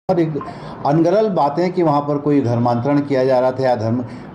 और एक अनगरल बातें कि वहाँ पर कोई धर्मांतरण किया जा रहा था या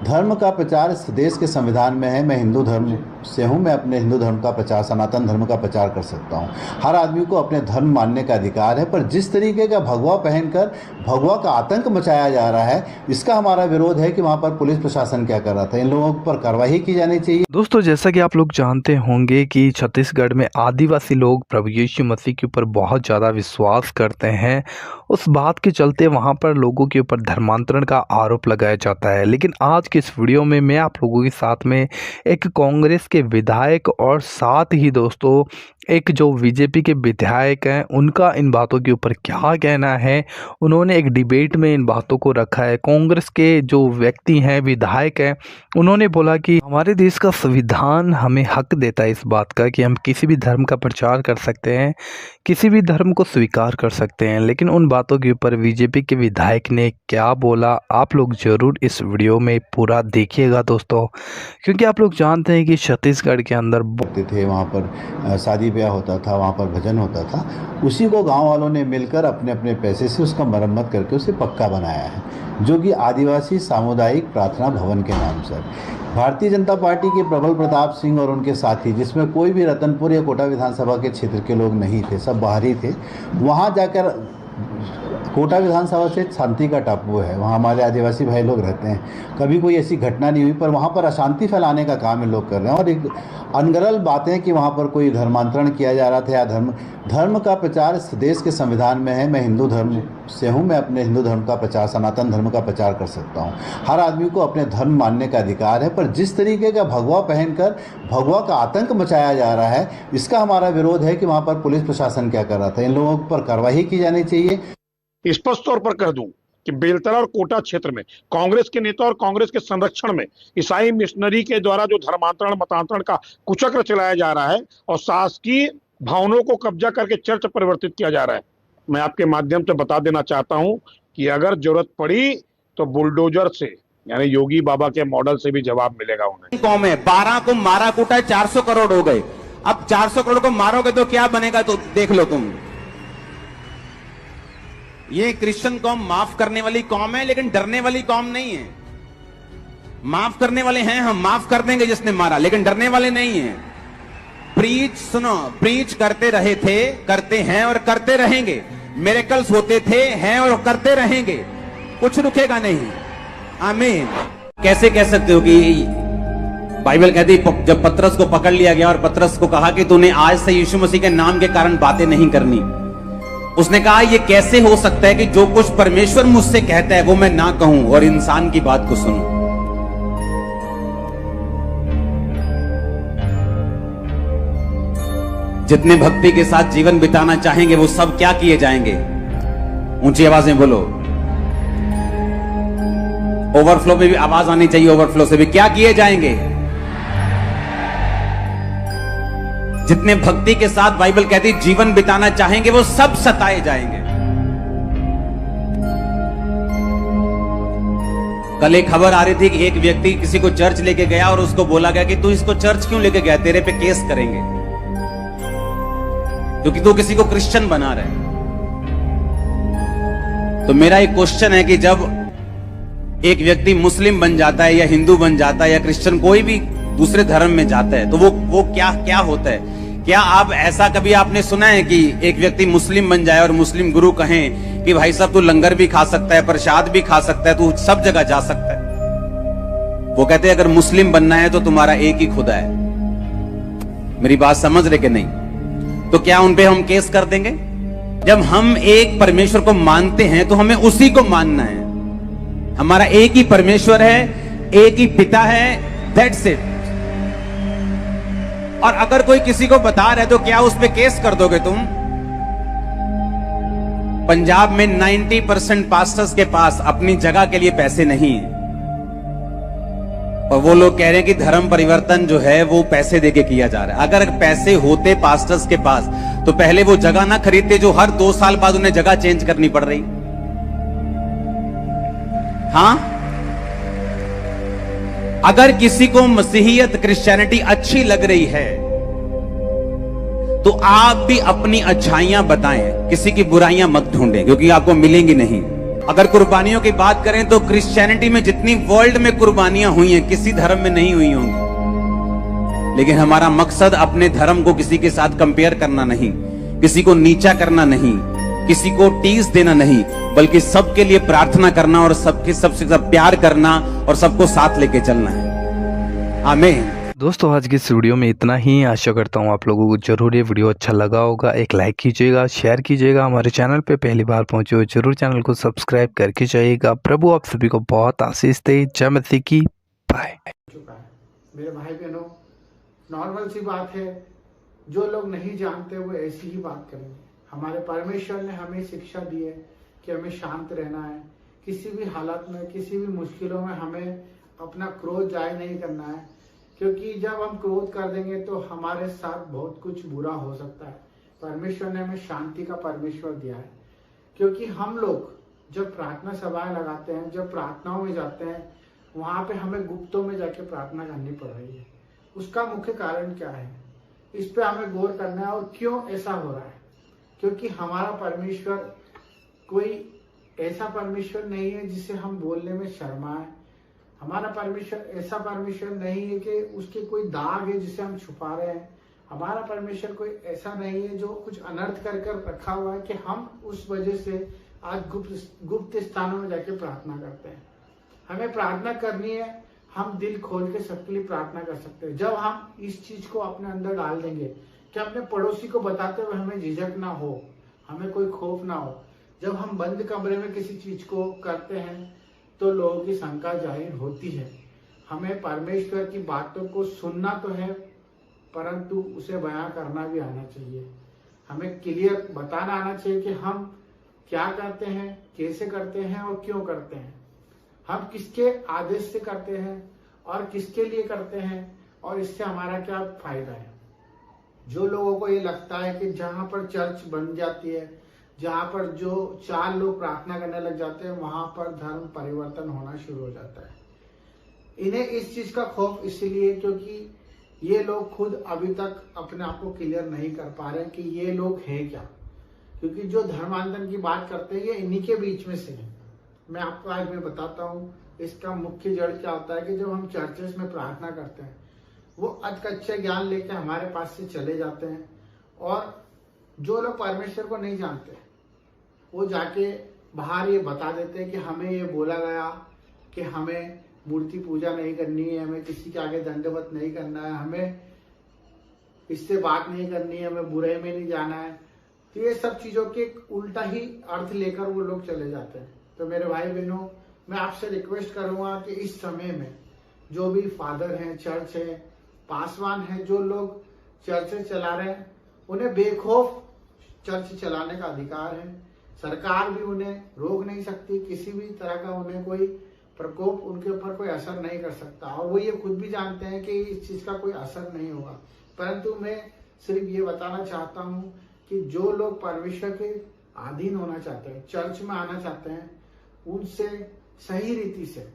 धर्म का प्रचार इस देश के संविधान में है। मैं हिंदू धर्म से हूँ, मैं अपने हिंदू धर्म का प्रचार, सनातन धर्म का प्रचार कर सकता हूँ। हर आदमी को अपने धर्म मानने का अधिकार है, पर जिस तरीके का भगवा पहनकर भगवा का आतंक मचाया जा रहा है, इसका हमारा विरोध है कि वहाँ पर पुलिस प्रशासन क्या कर रहा था। इन लोगों पर कार्रवाई की जानी चाहिए। दोस्तों, जैसा कि आप लोग जानते होंगे कि छत्तीसगढ़ में आदिवासी लोग प्रभु यीशु मसीह के ऊपर बहुत ज़्यादा विश्वास करते हैं। उस बात के चलते वहाँ पर लोगों के ऊपर धर्मांतरण का आरोप लगाया जाता है। लेकिन आज के इस वीडियो में मैं आप लोगों के साथ में एक कांग्रेस के विधायक और साथ ही दोस्तों एक जो बीजेपी के विधायक हैं, उनका इन बातों के ऊपर क्या कहना है। उन्होंने एक डिबेट में इन बातों को रखा है। कांग्रेस के जो व्यक्ति हैं, विधायक हैं, उन्होंने बोला कि हमारे देश का संविधान हमें हक देता है इस बात का कि हम किसी भी धर्म का प्रचार कर सकते हैं, किसी भी धर्म को स्वीकार कर सकते हैं। लेकिन उन बातों के ऊपर बीजेपी के विधायक ने क्या बोला, आप लोग ज़रूर इस वीडियो में पूरा देखिएगा दोस्तों, क्योंकि आप लोग जानते हैं कि छत्तीसगढ़ के अंदर होते थे, वहाँ पर शादी ब्याह होता था, वहाँ पर भजन होता था। उसी को गांव वालों ने मिलकर अपने अपने पैसे से उसका मरम्मत करके उसे पक्का बनाया है, जो कि आदिवासी सामुदायिक प्रार्थना भवन के नाम से। भारतीय जनता पार्टी के प्रबल प्रताप सिंह और उनके साथी, जिसमें कोई भी रतनपुर या कोटा विधानसभा के क्षेत्र के लोग नहीं थे, सब बाहरी थे। वहाँ जाकर कोटा विधानसभा से शांति का टापू है, वहाँ हमारे आदिवासी भाई लोग रहते हैं। कभी कोई ऐसी घटना नहीं हुई, पर वहाँ पर अशांति फैलाने का काम ये लोग कर रहे हैं। और एक अनगरल बातें कि वहाँ पर कोई धर्मांतरण किया जा रहा था या धर्म का प्रचार इस देश के संविधान में है। मैं हिंदू धर्म से हूँ, मैं अपने हिंदू धर्म का प्रचार, सनातन धर्म का प्रचार कर सकता हूँ। हर आदमी को अपने धर्म मानने का अधिकार है, पर जिस तरीके का भगवा पहनकर भगवा का आतंक मचाया जा रहा है, इसका हमारा विरोध है कि वहाँ पर पुलिस प्रशासन क्या कर रहा था। इन लोगों पर कार्रवाई की जानी चाहिए। स्पष्ट तौर पर कह दूं कि बेलतरा और कोटा क्षेत्र में कांग्रेस के नेता और कांग्रेस के संरक्षण में ईसाई मिशनरी के द्वारा जो धर्मांतरण मतांतरण का कुचक्र चलाया जा रहा है और शासकीय भवनों को कब्जा करके चर्च परिवर्तित किया जा रहा है, मैं आपके माध्यम से बता देना चाहता हूं कि अगर जरूरत पड़ी तो बुलडोजर से, यानी योगी बाबा के मॉडल से भी जवाब मिलेगा उन्हें। कौम है 12 को मारा कूटा 400 करोड़ हो गए। अब 400 करोड़ को मारोगे तो क्या बनेगा, तो देख लो तुम। ये क्रिश्चियन कौम माफ करने वाली कौम है, लेकिन डरने वाली कौम नहीं है। माफ करने वाले हैं, हम माफ कर देंगे जिसने मारा, लेकिन डरने वाले नहीं है। प्रीच सुनो, प्रीच करते रहे थे, करते हैं और करते रहेंगे। मिरेकल्स होते थे, हैं और करते रहेंगे, कुछ रुकेगा नहीं। आमीन। कैसे कह सकते हो कि बाइबल कहती जब पतरस को पकड़ लिया गया और पतरस को कहा कि तूने आज से यीशु मसीह के नाम के कारण बातें नहीं करनी, उसने कहा ये कैसे हो सकता है कि जो कुछ परमेश्वर मुझसे कहता है वो मैं ना कहूं और इंसान की बात को सुनूं। जितने भक्ति के साथ जीवन बिताना चाहेंगे वो सब क्या किए जाएंगे, ऊंची आवाज में बोलो। ओवरफ्लो में भी आवाज आनी चाहिए, ओवरफ्लो से भी क्या किए जाएंगे। जितने भक्ति के साथ बाइबल कहती जीवन बिताना चाहेंगे वो सब सताए जाएंगे। कल एक खबर आ रही थी कि एक व्यक्ति किसी को चर्च लेके गया और उसको बोला गया कि तू इसको चर्च क्यों लेके गया, तेरे पे केस करेंगे क्योंकि तू किसी को क्रिश्चियन बना रहा है। तो मेरा एक क्वेश्चन है कि जब एक व्यक्ति मुस्लिम बन जाता है या हिंदू बन जाता है या क्रिश्चियन कोई भी दूसरे धर्म में जाता है तो वो क्या होता है। क्या आप ऐसा कभी आपने सुना है कि एक व्यक्ति मुस्लिम बन जाए और मुस्लिम गुरु कहें कि भाई साहब तू लंगर भी खा सकता है, प्रसाद भी खा सकता है, तू सब जगह जा सकता है। वो कहते हैं अगर मुस्लिम बनना है तो तुम्हारा एक ही खुदा है। मेरी बात समझ रहे कि नहीं? तो क्या उनपे हम केस कर देंगे? जब हम एक परमेश्वर को मानते हैं तो हमें उसी को मानना है। हमारा एक ही परमेश्वर है, एक ही पिता है, दैट्स इट। और अगर कोई किसी को बता रहा है तो क्या उस पे केस कर दोगे तुम? पंजाब में 90% पास्टर्स के पास अपनी जगह के लिए पैसे नहीं है और वो लोग कह रहे हैं कि धर्म परिवर्तन जो है वो पैसे देके किया जा रहा है। अगर पैसे होते पास्टर्स के पास तो पहले वो जगह ना खरीदते जो हर 2 साल बाद उन्हें जगह चेंज करनी पड़ रही। हाँ, अगर किसी को मसीहियत क्रिश्चियनिटी अच्छी लग रही है तो आप भी अपनी अच्छाइयां बताएं, किसी की बुराइयां मत ढूंढें, क्योंकि आपको मिलेंगी नहीं। अगर कुर्बानियों की बात करें तो क्रिश्चियनिटी में जितनी वर्ल्ड में कुर्बानियां हुई हैं, किसी धर्म में नहीं हुई होंगी। लेकिन हमारा मकसद अपने धर्म को किसी के साथ कंपेयर करना नहीं, किसी को नीचा करना नहीं, किसी को टीस देना नहीं, बल्कि सबके लिए प्रार्थना करना और सबके सबसे सब प्यार करना और सबको साथ लेके चलना है। आमीन। दोस्तों आज की इस वीडियो में इतना ही। आशा करता हूँ आप लोगों को जरूर ये वीडियो अच्छा लगा होगा। एक लाइक कीजिएगा, शेयर कीजिएगा। हमारे चैनल पे पहली बार पहुंचे हो जरूर चैनल को सब्सक्राइब करके जाइएगा। प्रभु आप सभी को बहुत आशीष दे। जय मसीह की। बाय। मेरे भाई बहनों, नॉर्मल सी बात है, जो लोग नहीं जानते वो ऐसी ही बात करेंगे। हमारे परमेश्वर ने हमें शिक्षा दी है कि हमें शांत रहना है, किसी भी हालत में, किसी भी मुश्किलों में हमें अपना क्रोध जाहिर नहीं करना है, क्योंकि जब हम क्रोध कर देंगे तो हमारे साथ बहुत कुछ बुरा हो सकता है। परमेश्वर ने हमें शांति का परमेश्वर दिया है, क्योंकि हम लोग जब प्रार्थना सभाएं लगाते हैं, जब प्रार्थनाओं में जाते हैं, वहां पे हमें गुप्तों में जाके प्रार्थना करनी पड़ रही है। उसका मुख्य कारण क्या है, इस पे हमें गौर करना है। और क्यों ऐसा हो रहा है, क्योंकि हमारा परमेश्वर कोई ऐसा परमेश्वर नहीं है जिसे हम बोलने में शर्माएं। हमारा परमेश्वर ऐसा परमेश्वर नहीं है कि उसके कोई दाग है जिसे हम छुपा रहे हैं। हमारा परमेश्वर कोई ऐसा नहीं है जो कुछ अनर्थ कर कर रखा हुआ है कि हम उस वजह से आज गुप्त स्थानों में जाके प्रार्थना करते हैं। हमें प्रार्थना करनी है, हम दिल खोल के सबके लिए प्रार्थना कर सकते हैं। जब हम इस चीज को अपने अंदर डाल देंगे कि अपने पड़ोसी को बताते हुए हमें झिझक ना हो, हमें कोई खौफ ना हो। जब हम बंद कमरे में किसी चीज को करते हैं तो लोगों की शंका जाहिर होती है। हमें परमेश्वर की बातों को सुनना तो है, परंतु उसे बयां करना भी आना चाहिए। हमें क्लियर बताना आना चाहिए कि हम क्या करते हैं, कैसे करते हैं और क्यों करते हैं। हम किसके आदेश से करते हैं और किसके लिए करते हैं और इससे हमारा क्या फायदा है। जो लोगों को ये लगता है कि जहां पर चर्च बन जाती है, जहां पर जो 4 लोग प्रार्थना करने लग जाते हैं, वहां पर धर्म परिवर्तन होना शुरू हो जाता है। इन्हें इस चीज का खौफ इसलिए क्योंकि ये लोग खुद अभी तक अपने आप को क्लियर नहीं कर पा रहे कि ये लोग हैं क्या। क्योंकि जो धर्मांतरण की बात करते हैं ये इन्हीं के बीच में से है। मैं आपको आज मैं बताता हूँ इसका मुख्य जड़ क्या होता है कि जब हम चर्चेस में प्रार्थना करते हैं, वो अधकच्चे ज्ञान लेके हमारे पास से चले जाते हैं। और जो लोग परमेश्वर को नहीं जानते वो जाके बाहर ये बता देते हैं कि हमें ये बोला गया कि हमें मूर्ति पूजा नहीं करनी है, हमें किसी के आगे दंडवत नहीं करना है, हमें इससे बात नहीं करनी है, हमें बुराई में नहीं जाना है। तो ये सब चीजों के उल्टा ही अर्थ लेकर वो लोग चले जाते हैं। तो मेरे भाई बहनों, मैं आपसे रिक्वेस्ट करूंगा कि इस समय में जो भी फादर हैं, चर्च है, पासवान है, जो लोग चर्चें चला रहे हैं, उन्हें बेखौफ चर्च चलाने का अधिकार है। सरकार भी उन्हें रोक नहीं सकती, किसी भी तरह का उन्हें कोई प्रकोप उनके ऊपर कोई असर नहीं कर सकता। और वो ये खुद भी जानते हैं कि इस चीज का कोई असर नहीं होगा। परंतु मैं सिर्फ ये बताना चाहता हूँ कि जो लोग परमेश्वर के अधीन होना चाहते हैं, चर्च में आना चाहते हैं, उनसे सही रीति से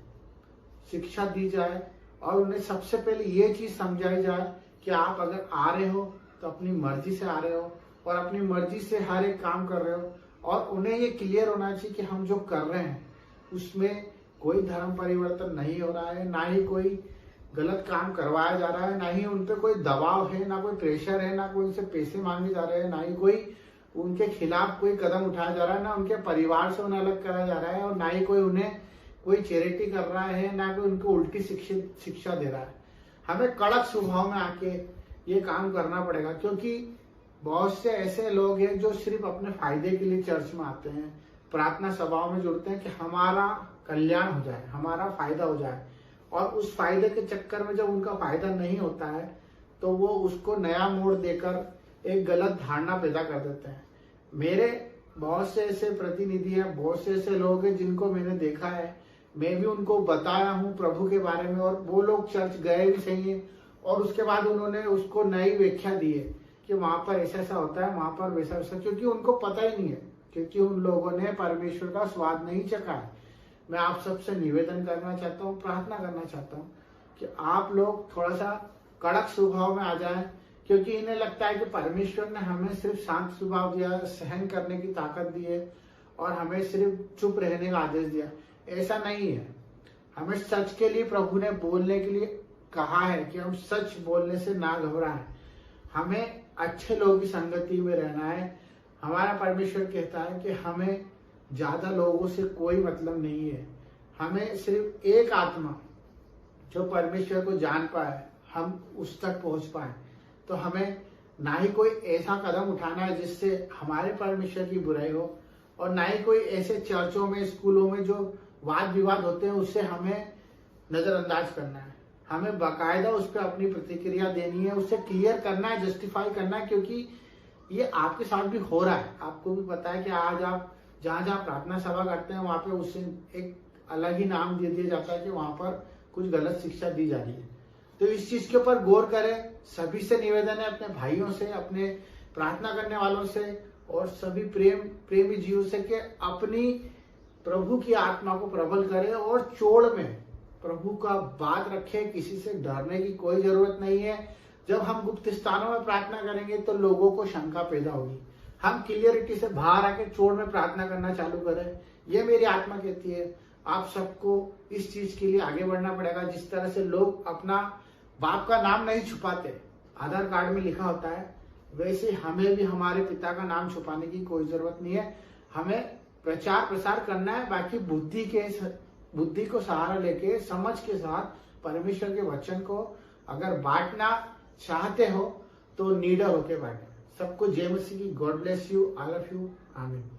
शिक्षा दी जाए और उन्हें सबसे पहले ये चीज समझाई जाए कि आप अगर आ रहे हो तो अपनी मर्जी से आ रहे हो और अपनी मर्जी से हर एक काम कर रहे हो। और उन्हें ये क्लियर होना चाहिए कि हम जो कर रहे हैं उसमें कोई धर्म परिवर्तन नहीं हो रहा है, ना ही कोई गलत काम करवाया जा रहा है, ना ही उन पर कोई दबाव है, ना कोई प्रेशर है, ना कोई उनसे पैसे मांगे जा रहे हैं, ना ही कोई उनके खिलाफ कोई कदम उठाया जा रहा है, ना उनके परिवार से उन्हें अलग कराया जा रहा है, और ना ही कोई उन्हें कोई चैरिटी कर रहा है, ना कोई उनको उल्टी शिक्षा दे रहा है। हमें कड़क स्वभाव में आके ये काम करना पड़ेगा, क्योंकि बहुत से ऐसे लोग हैं जो सिर्फ अपने फायदे के लिए चर्च में आते हैं, प्रार्थना सभाओं में जुड़ते हैं कि हमारा कल्याण हो जाए, हमारा फायदा हो जाए। और उस फायदे के चक्कर में जब उनका फायदा नहीं होता है तो वो उसको नया मोड़ देकर एक गलत धारणा पैदा कर देते हैं। मेरे बहुत से ऐसे प्रतिनिधि हैं, बहुत से ऐसे लोग हैं जिनको मैंने देखा है, मैं भी उनको बताया हूँ प्रभु के बारे में, और वो लोग चर्च गए भी सही है और उसके बाद उन्होंने उसको नई व्याख्या दी है कि वहां पर ऐसा ऐसा होता है, वहां पर वैसा वैसा, क्योंकि उनको पता ही नहीं है, क्योंकि उन लोगों ने परमेश्वर का स्वाद नहीं चखा है। मैं आप सबसे निवेदन करना चाहता हूँ, प्रार्थना करना चाहता हूँ कि आप लोग थोड़ा सा कड़क स्वभाव में आ जाएं क्योंकि इन्हें लगता है कि परमेश्वर ने हमें सिर्फ शांत स्वभाव दिया, सहन करने की ताकत दी है और हमें सिर्फ चुप रहने का आदेश दिया। ऐसा नहीं है। हमें सच के लिए प्रभु ने बोलने के लिए कहा है कि हम सच बोलने से ना घबराएं। हमें अच्छे लोगों की संगति में रहना है। हमारा परमेश्वर कहता है कि हमें ज्यादा लोगों से कोई मतलब नहीं है। हमें सिर्फ एक आत्मा जो परमेश्वर को जान पाए, हम उस तक पहुंच पाए। तो हमें ना ही कोई ऐसा कदम उठाना है जिससे हमारे परमेश्वर की बुराई हो, और ना ही कोई ऐसे चर्चों में, स्कूलों में जो वाद विवाद होते हैं उससे हमें नजरअंदाज करना है। हमें बाकायदा उस पर अपनी प्रतिक्रिया देनी है, उससे क्लियर करना है, जस्टिफाई करना है, क्योंकि ये आपके साथ भी हो रहा है। आपको भी पता है कि आज आप जहाँ जहाँ प्रार्थना सभा करते हैं वहां पे उससे एक अलग ही नाम दे दिया जाता है कि वहां पर कुछ गलत शिक्षा दी जा रही है। तो इस चीज के ऊपर गौर करें। सभी से निवेदन है, अपने भाइयों से, अपने प्रार्थना करने वालों से और सभी प्रेमी जीवों से कि अपनी प्रभु की आत्मा को प्रबल करें और चोड़ में प्रभु का बात रखें। किसी से डरने की कोई जरूरत नहीं है। जब हम गुप्त स्थानों में प्रार्थना करेंगे तो लोगों को शंका पैदा होगी। हम क्लियरिटी से बाहर आके चोड़ में प्रार्थना करना चालू करें। ये मेरी आत्मा कहती है। आप सबको इस चीज के लिए आगे बढ़ना पड़ेगा। जिस तरह से लोग अपना बाप का नाम नहीं छुपाते, आधार कार्ड में लिखा होता है, वैसे हमें भी हमारे पिता का नाम छुपाने की कोई जरूरत नहीं है। हमें प्रचार प्रसार करना है। बाकी बुद्धि को सहारा लेके, समझ के साथ परमेश्वर के वचन को अगर बांटना चाहते हो तो नीडर होके बांटे। सबको जय मसीह की। God bless you, I love you, आमीन।